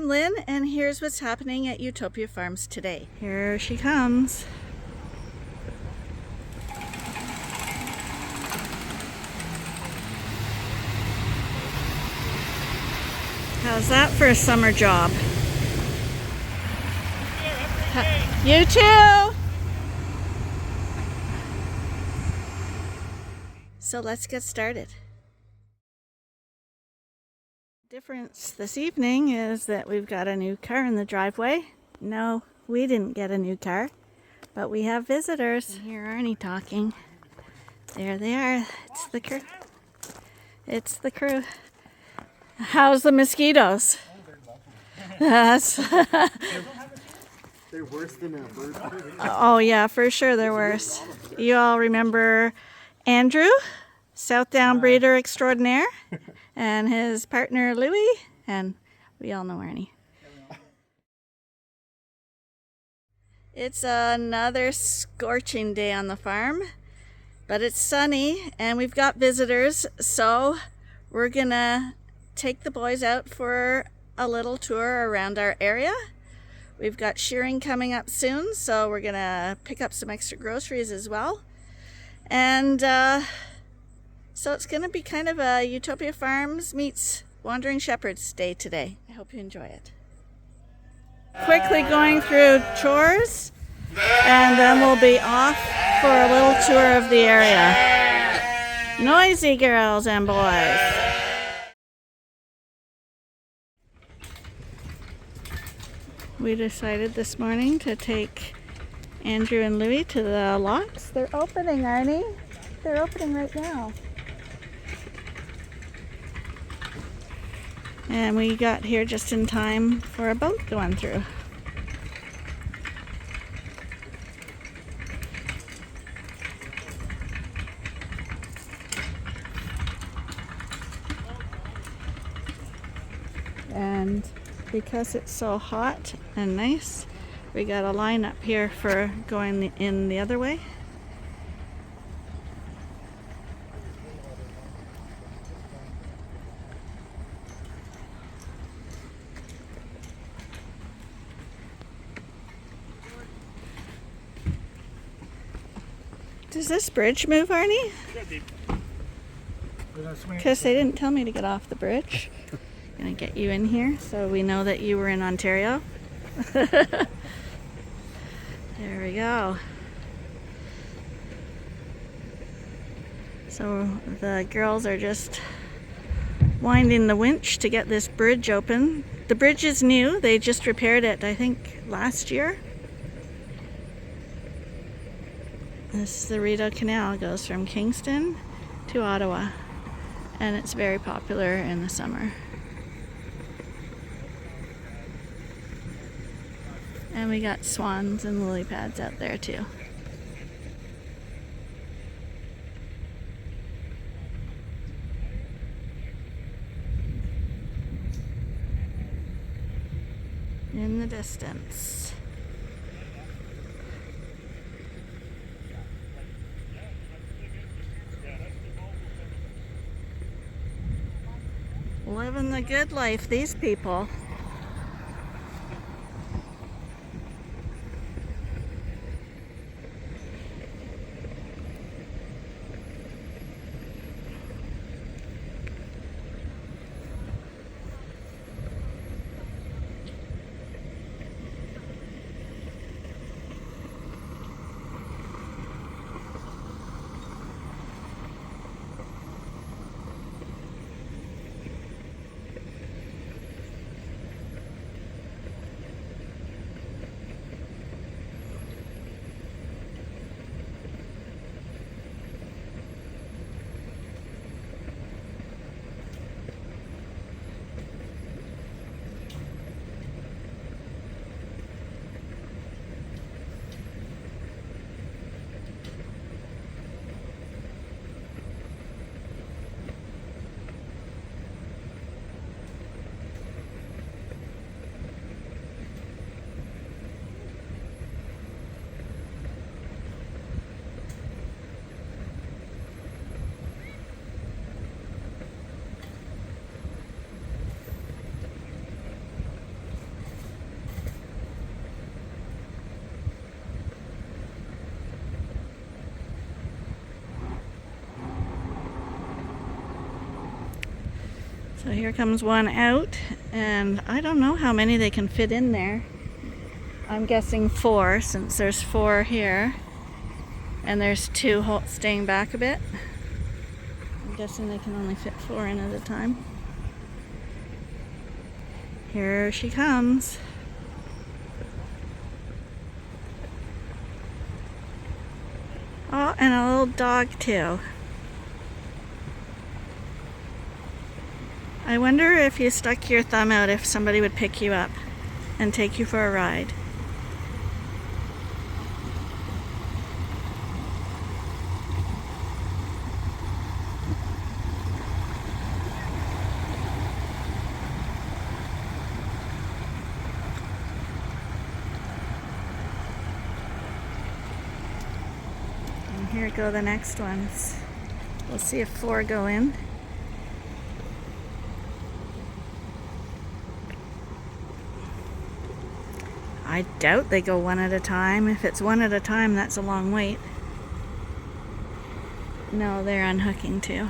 Lynn, and here's what's happening at Ewetopia Farms today. Here she comes. How's that for a summer job? You too! So let's get started. Difference this evening is that we've got a new car in the driveway. No, we didn't get a new car, but we have visitors. And here Arnie talking. There they are. It's the crew. It's the crew. How's the mosquitoes? That's They're worse than a bird. Oh yeah, for sure they're worse. You all remember Andrew, South Down breeder extraordinaire, and his partner Louie, and we all know Arnie. It's another scorching day on the farm, but it's sunny and we've got visitors, so we're gonna take the boys out for a little tour around our area. We've got shearing coming up soon, so we're gonna pick up some extra groceries as well. And so it's gonna be kind of a Ewetopia Farms meets Wandering Shepherds day today. I hope you enjoy it. Quickly going through chores, and then we'll be off for a little tour of the area. Noisy girls and boys. We decided this morning to take Andrew and Louie to the locks. They're opening, Arnie. They're opening right now. And we got here just in time for a boat going through. And because it's so hot and nice, we got a line up here for going in the other way. Does this bridge move, Arnie? Because they didn't tell me to get off the bridge. Gonna get you in here so we know that you were in Ontario. There we go. So the girls are just winding the winch to get this bridge open. The bridge is new. They just repaired it, I think, last year. This is the Rideau Canal. It goes from Kingston to Ottawa, and it's very popular in the summer. And we got swans and lily pads out there too. In the distance. Living the good life, these people. So here comes one out, and I don't know how many they can fit in there. I'm guessing 4, since there's 4 here, and there's 2 staying back a bit. I'm guessing they can only fit 4 in at a time. Here she comes. Oh, and a little dog too. I wonder if you stuck your thumb out if somebody would pick you up and take you for a ride. And here go the next ones. We'll see if 4 go in. I doubt they go one at a time. If it's one at a time, that's a long wait. No, they're unhooking too.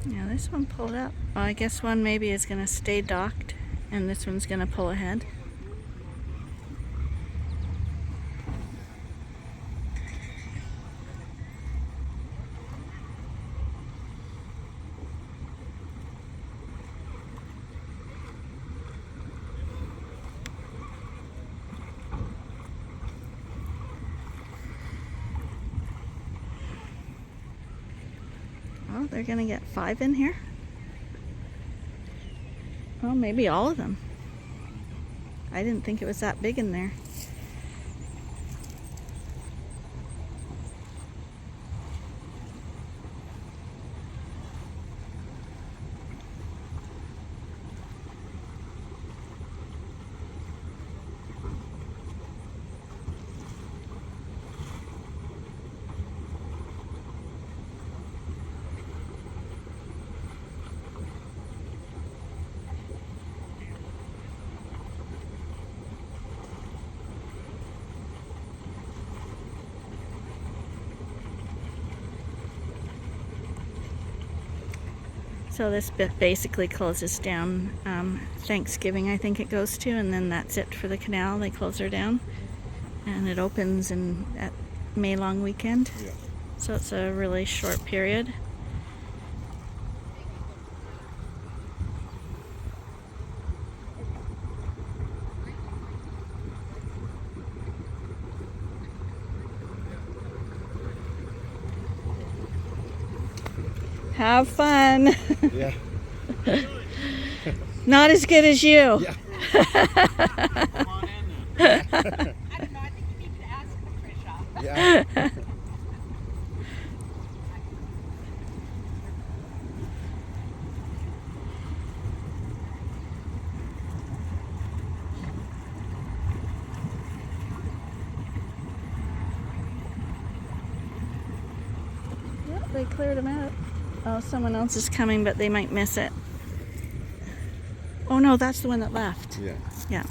Yeah, this one pulled up. Well, I guess one maybe is going to stay docked, and this one's going to pull ahead. Oh, they're gonna get 5 in here. Well, maybe all of them. I didn't think it was that big in there. So this bit basically closes down Thanksgiving, I think it goes to, and then that's it for the canal. They close her down, and it opens at May long weekend. Yeah. So it's a really short period. Have fun. Yeah. Not as good as you. Yeah. Come on in then. I don't know. I think you need to ask Patricia. Yeah. Yep, they cleared them out. Oh, someone else is coming, but they might miss it. Oh no, that's the one that left. Yeah. Yeah.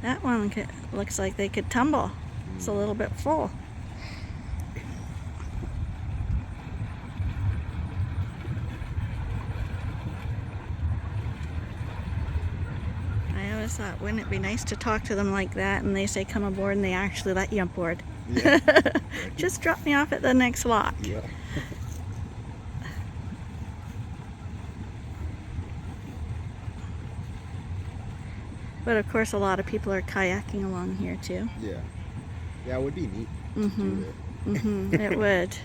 That one looks like they could tumble. It's a little bit full. I always thought, wouldn't it be nice to talk to them like that, and they say come aboard and they actually let you aboard. Yeah. Just drop me off at the next lock. Yeah. But of course a lot of people are kayaking along here too. Yeah. Yeah, it would be neat to Mm-hmm. do that. It would.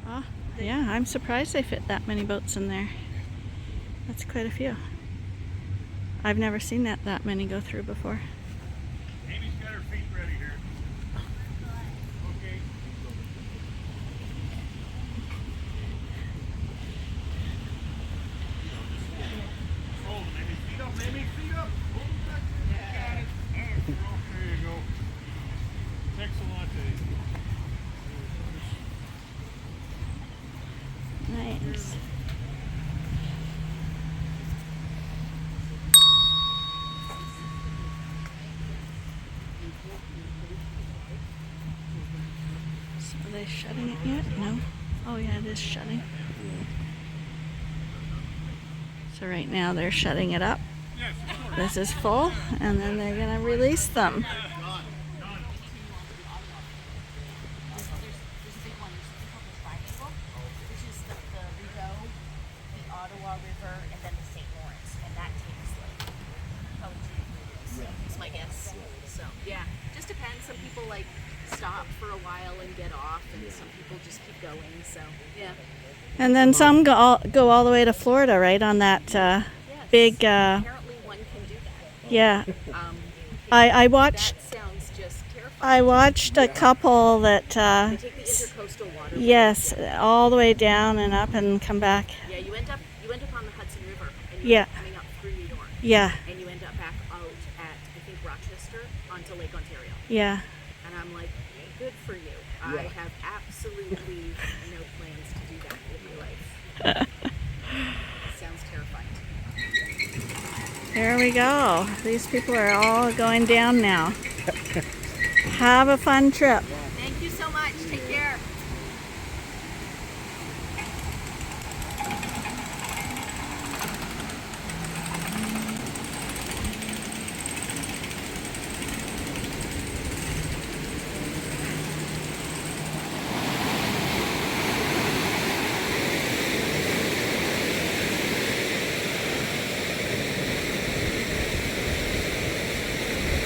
Oh, yeah, I'm surprised they fit that many boats in there. That's quite a few. I've never seen that many go through before. Amy's got her feet ready here. Okay. Hold them, Amy. Feet up, Amy. Feet up. Hold them back there. Got it. All right, girl. There you go. Excellent. Nice. So are they shutting it yet? No. Oh yeah, it is shutting. So right now they're shutting it up. This is full, and then they're gonna release them. There's a big one. There's something called the triangle, which is the Rideau, the Ottawa River, and then the St. Lawrence, and that takes like probably 2 days. Is my guess. So yeah, just depends. Some people like stop for a while and get off, and some people just keep going. So yeah. And then some go all the way to Florida, right? On that Yes. big. Apparently, one can do that. Yeah. Um, I watched. that sounds just terrifying. I watched a couple that. They take the intercoastal water. Yes, all the way down and up and come back. Yeah, you end up on the Hudson River, and Yeah. you're coming up through New York, Yeah, and you end up back out at I think Rochester onto Lake Ontario. yeah. And I'm like, good for you. I have absolutely no plans to do that with my life. Sounds terrifying. Here we go. These people are all going down now. Have a fun trip. Thank you so much. Take care.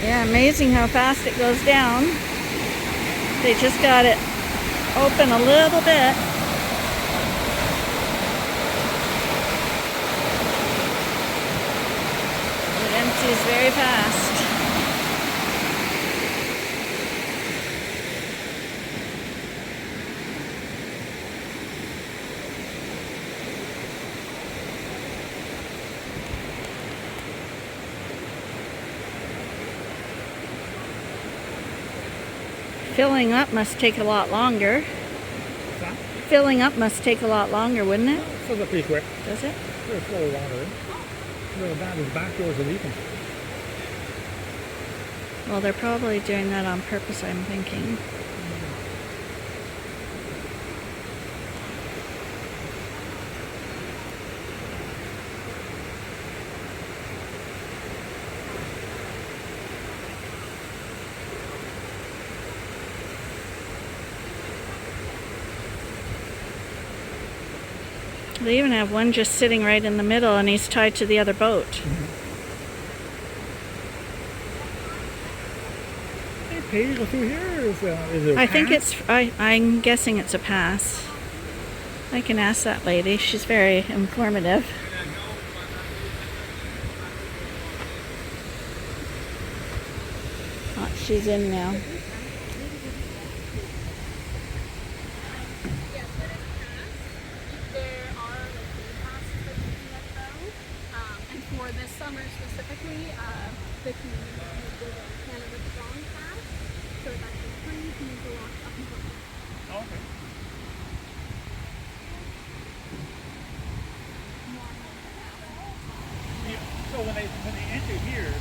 Yeah, amazing how fast it goes down. They just got it open a little bit. It empties very fast. Filling up must take a lot longer. That? Filling up must take a lot longer, wouldn't it? Fills up pretty quick. Does it? There's a little water. The back doors are leaking. Well, they're probably doing that on purpose, I'm thinking. They even have one just sitting right in the middle, and he's tied to the other boat. They pay to go through here, or is it a I think pass? I'm guessing it's a pass. I can ask that lady. She's very informative. Oh, she's in now. There are like day passes that you can get though. And for this summer specifically, the community did a Canada Strong Pass. So it's actually free. You can use the lock up until Oh, okay. Yeah, so when they enter here,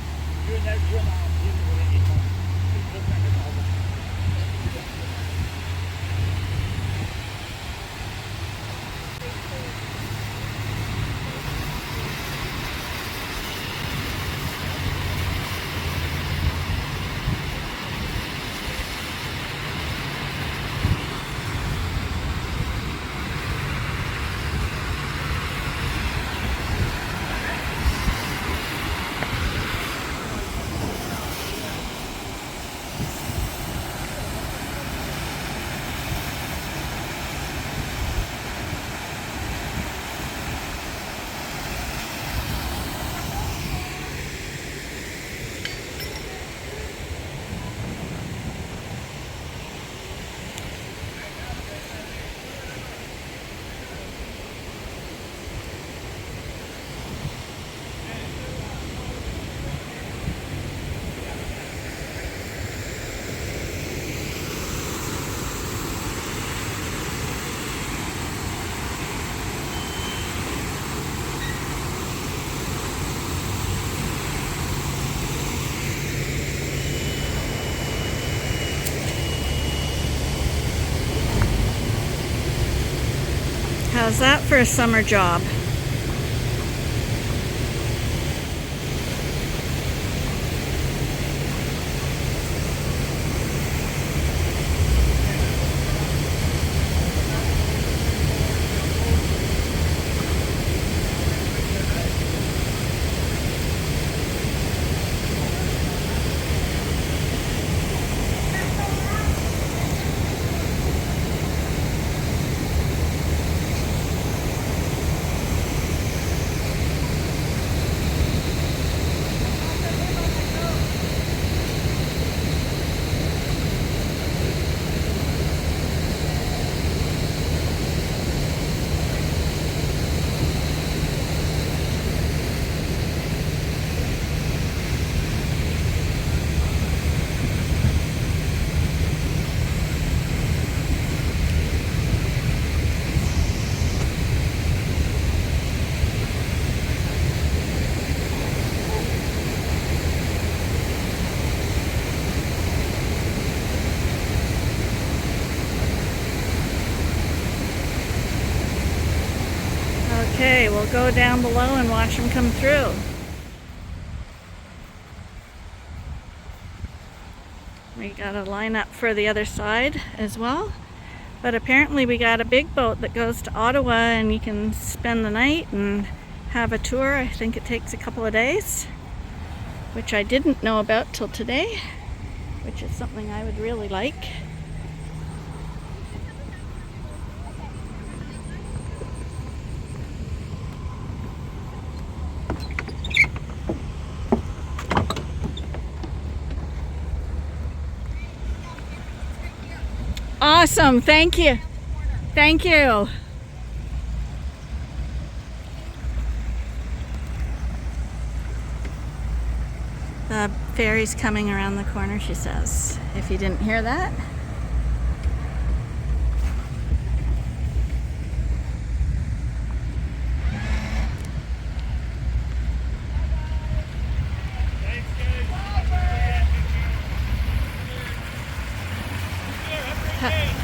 How's that for a summer job? Okay, we'll go down below and watch them come through. We got a line up for the other side as well. But apparently we got a big boat that goes to Ottawa and you can spend the night and have a tour. I think it takes a couple of days, which I didn't know about till today, which is something I would really like. Awesome, thank you. Thank you. The ferry's coming around the corner, she says, if you didn't hear that.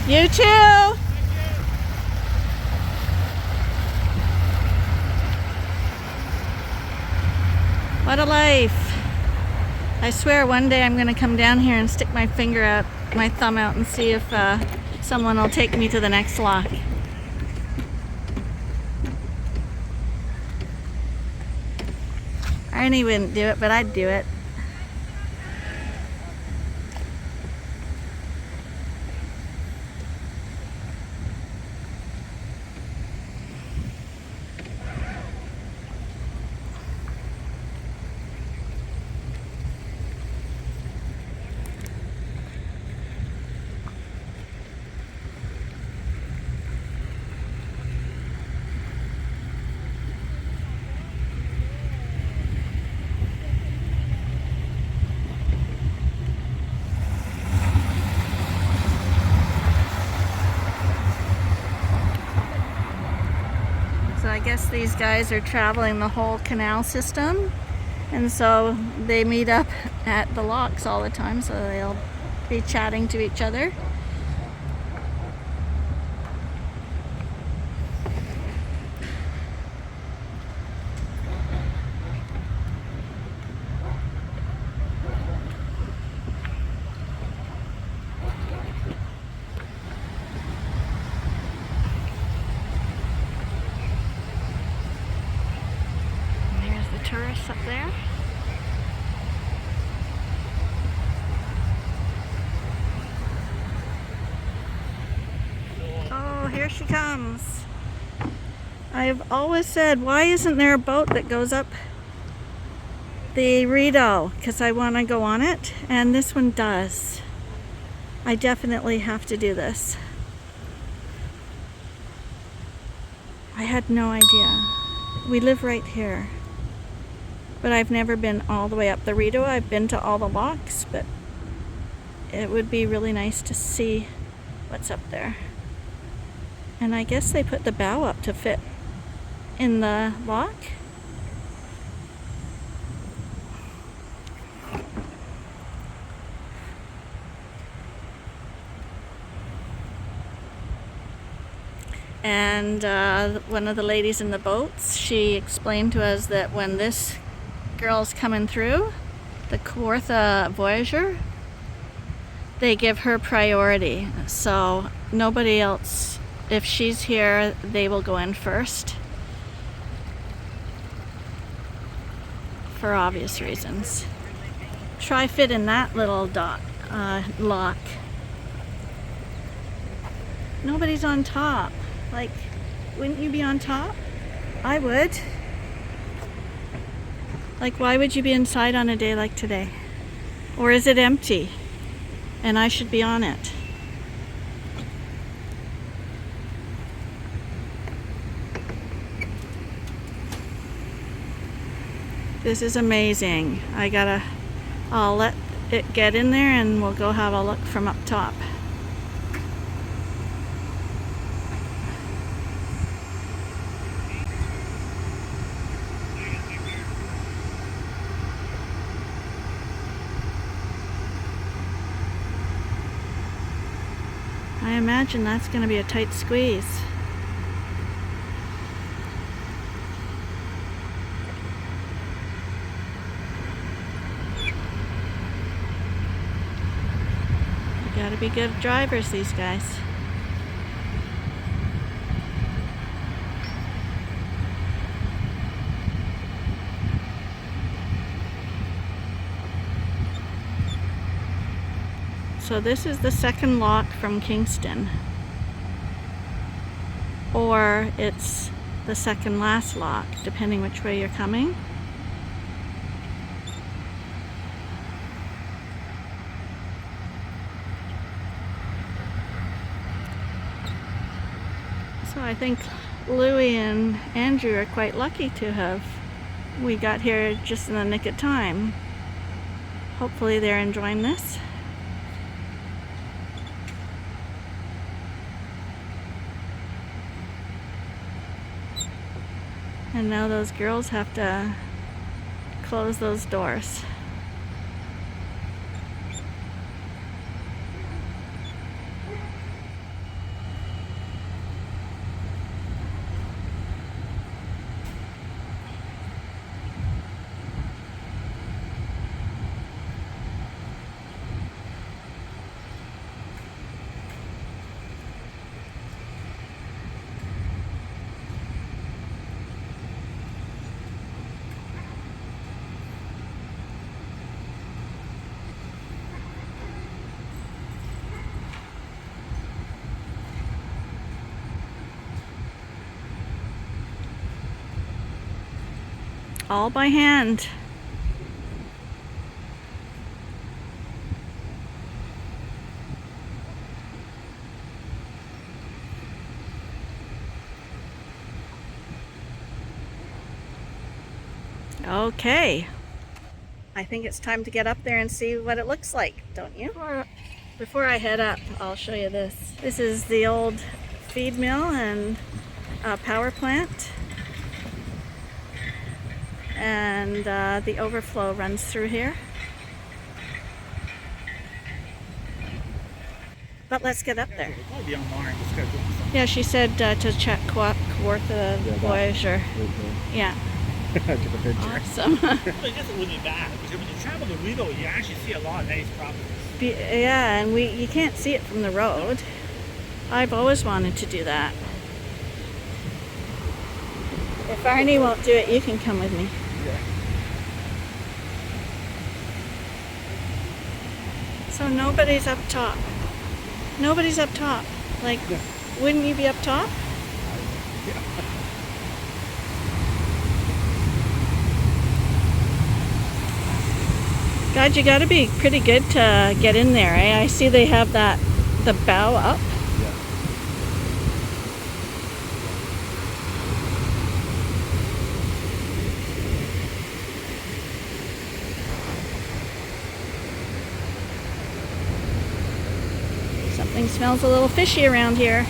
You too. What a life. I swear one day I'm going to come down here and stick my finger out, my thumb out, and see if someone will take me to the next lock. Arnie wouldn't do it, but I'd do it. So I guess these guys are traveling the whole canal system And so they meet up at the locks all the time, so they'll be chatting to each other. Tourists up there. Oh, here she comes. I've always said, why isn't there a boat that goes up the Rideau? Because I want to go on it, and this one does. I definitely have to do this. I had no idea. We live right here. But I've never been all the way up the Rideau. I've been to all the locks, but it would be really nice to see what's up there. And I guess they put the bow up to fit in the lock. And one of the ladies in the boats, she explained to us that when this girl's coming through, the Kawartha Voyageur, they give her priority. So nobody else, if she's here, they will go in first. For obvious reasons. Try fit in that little lock. Nobody's on top. Like, wouldn't you be on top? I would. Like, why would you be inside on a day like today? Or is it empty and I should be on it? This is amazing. I'll let it get in there and we'll go have a look from up top. I imagine that's going to be a tight squeeze. They gotta be good drivers, these guys. So this is the second lock from Kingston, or it's the second last lock, depending which way you're coming. So I think Louie and Andrew are quite lucky to have, we got here just in the nick of time. Hopefully they're enjoying this. And now those girls have to close those doors. All by hand. Okay. I think it's time to get up there and see what it looks like, don't you? Before I head up, I'll show you this. This is the old feed mill and power plant. and the overflow runs through here. But let's get up there. It'll probably be online, the schedule. Yeah, she said to check Kawartha Voyageur. Yeah. Took a picture. Awesome. I guess it wouldn't be bad, because when you travel to Rideau, you actually see a lot of nice properties. Yeah, and you can't see it from the road. I've always wanted to do that. If Arnie won't do it, you can come with me. Yeah. So nobody's up top. Nobody's up top. Like, wouldn't you be up top? God, you gotta be pretty good to get in there, eh? I see they have the bow up. Yeah. Something smells a little fishy around here.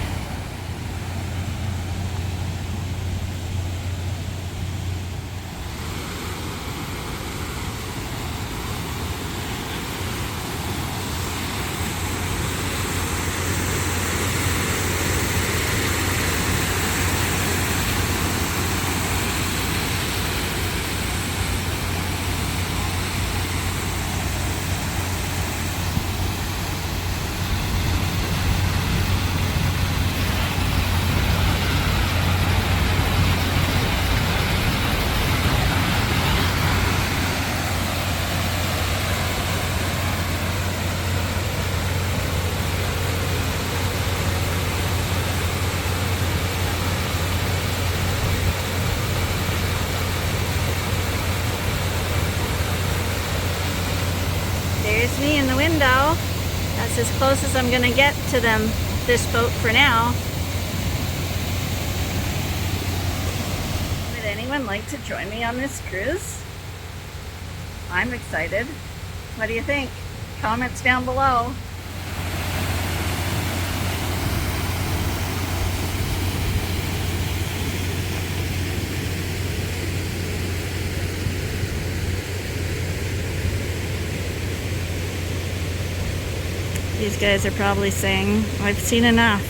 There's me in the window. That's as close as I'm gonna get to this boat for now. Would anyone like to join me on this cruise? I'm excited. What do you think? Comments down below. These guys are probably saying, I've seen enough.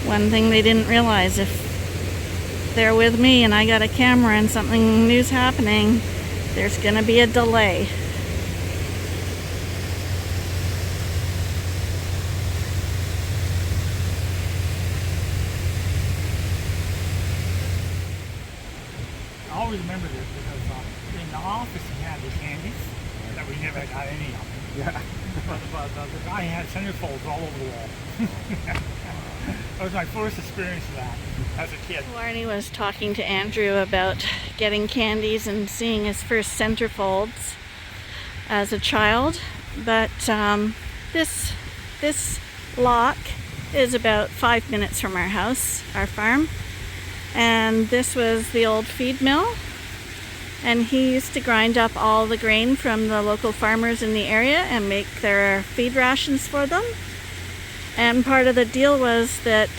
One thing they didn't realize, if they're with me and I got a camera and something new's happening, there's gonna be a delay. I always remember this because in the office he had the candies that we never got any of. Yeah. But the guy had centerfolds all over the wall. That was my first experience of that as a kid. Arnie was talking to Andrew about getting candies and seeing his first centerfolds as a child, but this lock is about 5 minutes from our house, our farm, and this was the old feed mill, and he used to grind up all the grain from the local farmers in the area and make their feed rations for them. And part of the deal was that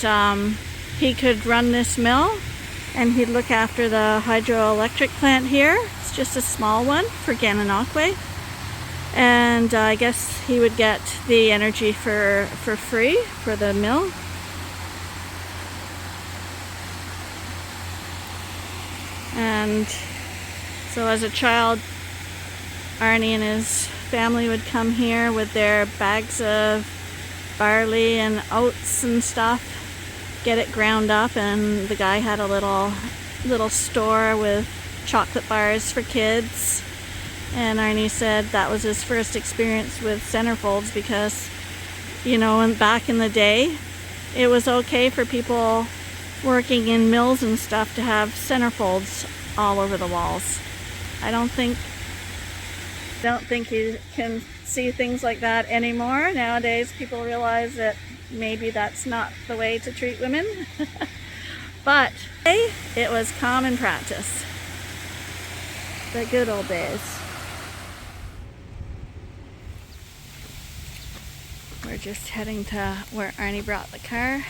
he could run this mill and he'd look after the hydroelectric plant here. It's just a small one for Gananoque. And I guess he would get the energy for free for the mill. And so as a child, Arnie and his family would come here with their bags of barley and oats and stuff, get it ground up, and the guy had a little store with chocolate bars for kids. And Arnie said that was his first experience with centerfolds because, you know, back in the day, it was okay for people working in mills and stuff to have centerfolds all over the walls. I don't think you can see things like that anymore. Nowadays people realize that maybe that's not the way to treat women. But hey, it was common practice. The good old days. We're just heading to where Arnie brought the car.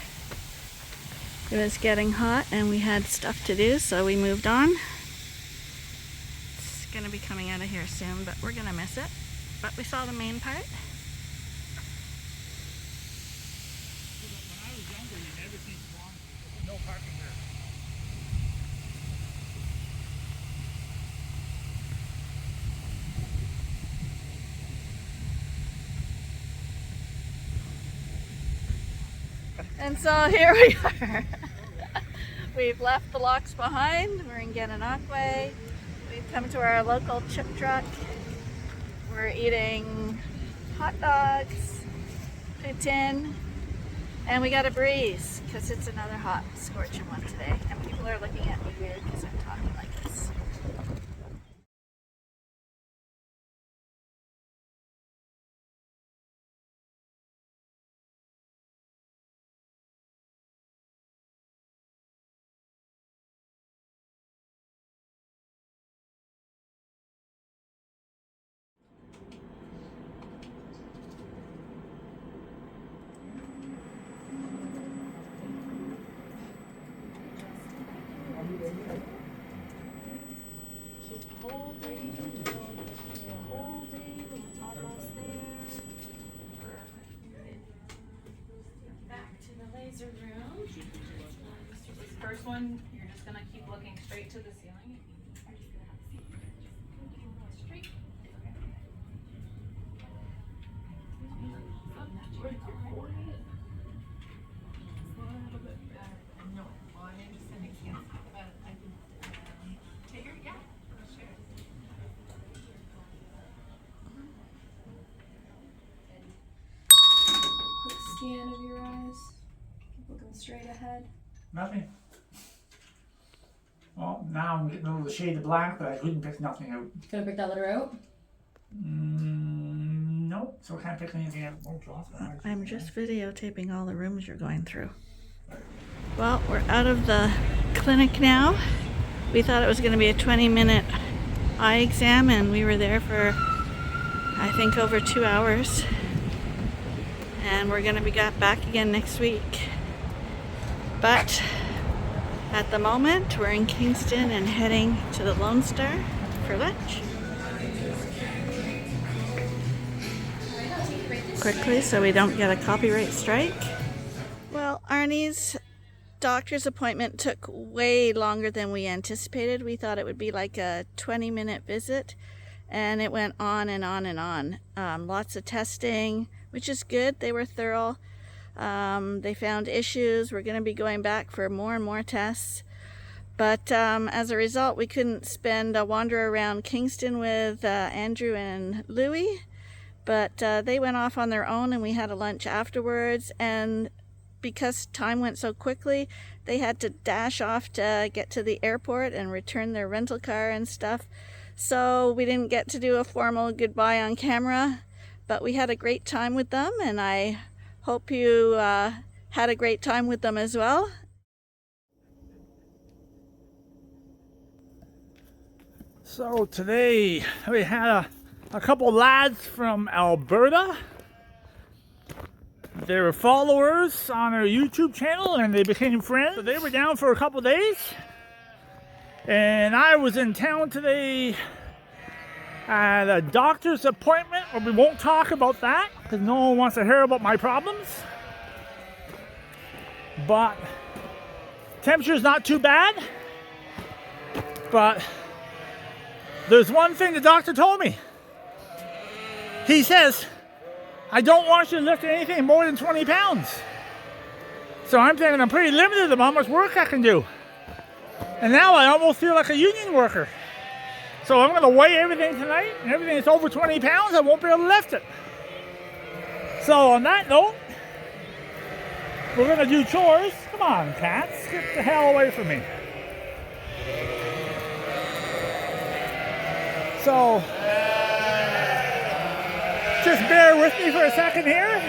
It was getting hot and we had stuff to do, so we moved on. coming out of here soon, but we're gonna miss it. But we saw the main part. When I was younger, you never see swamps. No parking there. And so here we are. We've left the locks behind. We're in Gananoque. We've come to our local chip truck. We're eating hot dogs, poutine, and we got a breeze because it's another hot, scorching one today. And people are looking at me weird because I'm talking like this. First one, you're just gonna keep looking straight to the ceiling. Straight. Quick scan of your eyes. Keep looking straight ahead. Nothing. Well, now I'm getting a little shade of black, but I couldn't pick nothing out. Gonna pick that letter out? Nope, so I can't pick anything out. I'm just videotaping all the rooms you're going through. Well, we're out of the clinic now. We thought it was going to be a 20-minute eye exam, and we were there for, I think, over 2 hours. And we're going to be back again next week. But at the moment, we're in Kingston and heading to the Lone Star for lunch. Quickly, so we don't get a copyright strike. Well, Arnie's doctor's appointment took way longer than we anticipated. We thought it would be like a 20-minute visit, and it went on and on and on. Lots of testing, which is good. They were thorough. They found issues. We're going to be going back for more and more tests. But as a result, we couldn't spend a wander around Kingston with Andrew and Louie. But they went off on their own, and we had a lunch afterwards. And because time went so quickly, they had to dash off to get to the airport and return their rental car and stuff. So we didn't get to do a formal goodbye on camera. But we had a great time with them, and I hope you had a great time with them as well. So today we had a couple lads from Alberta. They were followers on our YouTube channel and they became friends. So they were down for a couple days. And I was in town today at a doctor's appointment, but we won't talk about that because no one wants to hear about my problems. But temperature's not too bad. But there's one thing the doctor told me. He says, I don't want you to lift anything more than 20 pounds. So I'm thinking I'm pretty limited about how much work I can do. And now I almost feel like a union worker. So I'm going to weigh everything tonight, and everything that's over 20 pounds, I won't be able to lift it. So on that note, we're going to do chores. Come on, cats, get the hell away from me. So, just bear with me for a second here.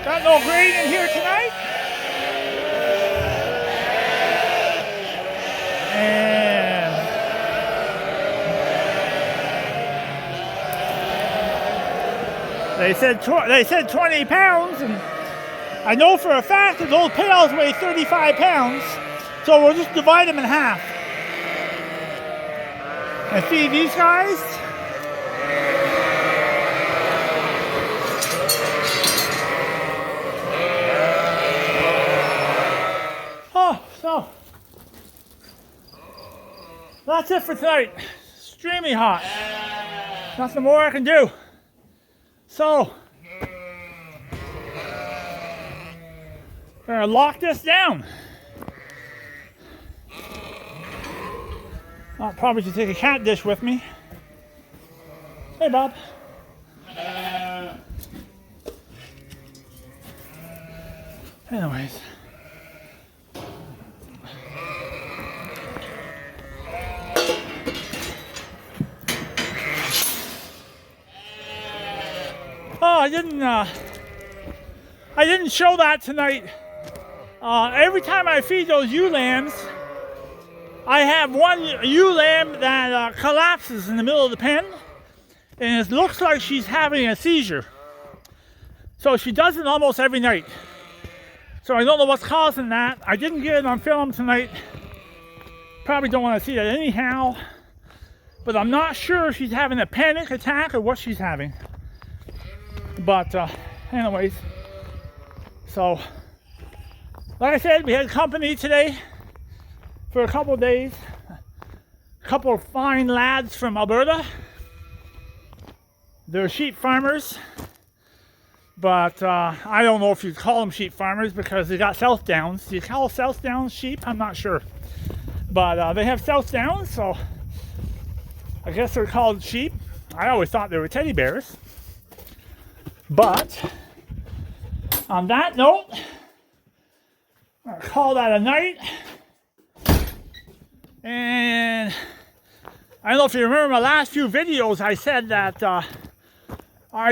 Got no grain in here tonight. And They said 20 pounds, and I know for a fact that those pails weigh 35 pounds, so we'll just divide them in half and feed these guys. Oh, so that's it for tonight. Extremely hot. Nothing more I can do. So, gonna lock this down. I'll probably should take a cat dish with me. Hey, Bob. Anyways. Oh, I didn't show that tonight. Every time I feed those ewe lambs, I have one ewe lamb that collapses in the middle of the pen, and it looks like she's having a seizure. So she does it almost every night. So I don't know what's causing that. I didn't get it on film tonight. Probably don't want to see that anyhow. But I'm not sure if she's having a panic attack or what she's having. But anyways, so like I said, we had company today for a couple of days. A couple of fine lads from Alberta. They're sheep farmers, but I don't know if you call them sheep farmers because they got South Downs. Do you call South Downs sheep? I'm not sure, but they have South Downs, so I guess they're called sheep. I always thought they were teddy bears. But on that note, I'll call that a night. And I don't know if you remember my last few videos, I said that I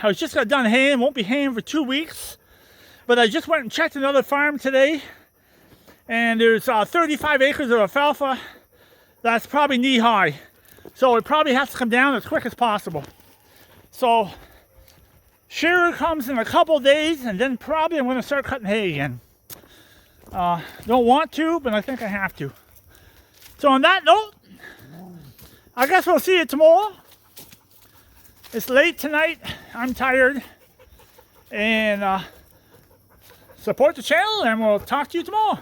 was just got done haying, won't be haying for 2 weeks. But I just went and checked another farm today, and there's 35 acres of alfalfa that's probably knee high. So it probably has to come down as quick as possible. So shearer comes in a couple days, and then probably I'm going to start cutting hay again. Don't want to, but I think I have to. So on that note, I guess we'll see you tomorrow. It's late tonight. I'm tired. And support the channel, and we'll talk to you tomorrow.